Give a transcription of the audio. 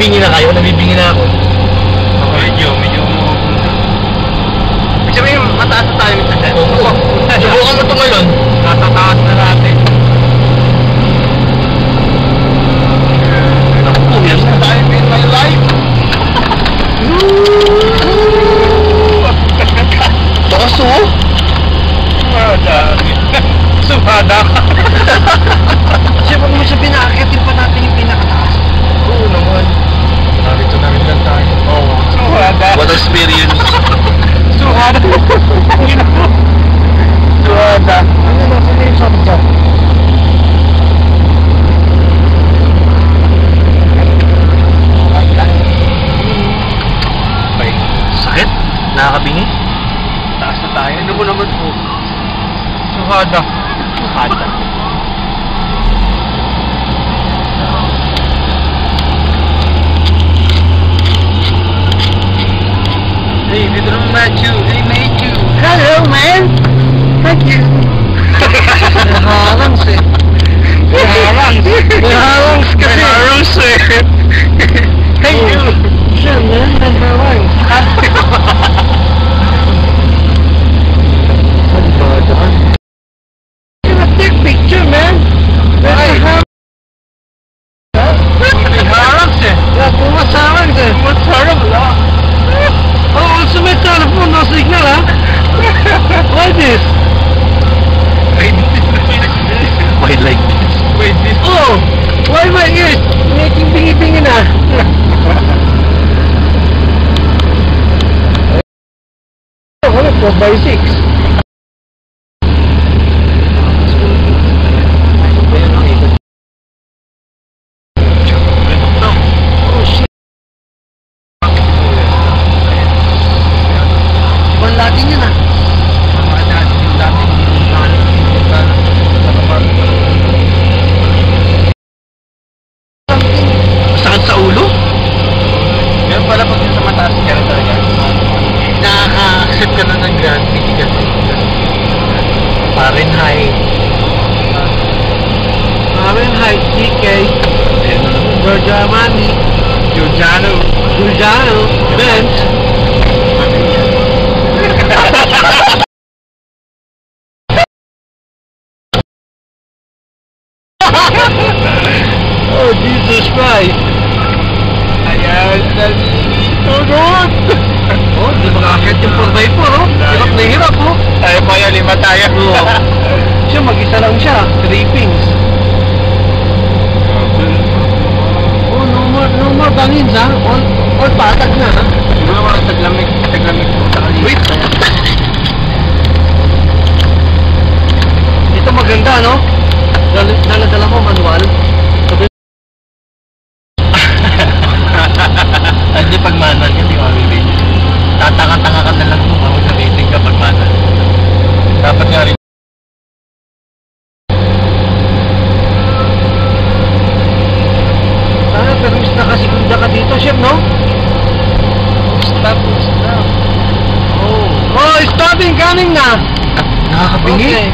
Nabibingi na kayo? Nabibingi na ako. Medyo umupunta. Ibig sabihin, mataas na tayo minsan. Subukan mo tumalon. Nasa taas na natin. First time in my life. Toso? Sumada ka. Kasi wag mo siya pinakakitin pa natin yung pinakataas. Oo naman. Narito na rin lang tayo. Oo. Sumada. What experience? Sumada. Suwada. Ano na sa name sabi dyan? Sakit? Nakakabingi? Taas na tayo. Ano mo naman po? Sumada. Suhada. Hey, dito naman Matthew. Hey, Matthew. Hello, man! Thank you. Naharang siya. Naharang kasi. Naharang siya. Thank you. Siya, man. Naharang. Take picture, man. Naharang siya. Pumasarang siya. Masarap lang. Oh, also may telephone, no signal, ha? Why this? Why like this? Wait, this. Oh! Why my ears? Making bingi-bingi na. Ano, 4x6. Oh, shit. Ibang latin yun, ah. Sakit sa ulo? Yan pala pag sa mataas ka rin talaga. Nakaka-accept ka na ng gravity kasi. Fahrenheit. Fahrenheit, DK. Giorgiano. Giuliano. Benz. Oh, Jesus Christ. Ayan, nalilito doon. Oh, di makakit yung 4x4, oh. Hirap na hirap, oh. Tayo po yan, 5 tayo. Oo. Siya, mag-isa lang siya. 3 pings. Oh, no more bangins, ha? All patag na, ha? Siguro mga taglamig po sa kalit. Wait. Ito maganda, no? Dala-dala mo, manual. Hindi pag manual, hindi mabibig. Tatanga-tanga ka na lang kung ako sabihin ka pag manual. Dapat nga rin. Pero mas nakasigunda ka dito, chef, no? Stop. Oh, stopping, coming na! Nakakabingi? Okay.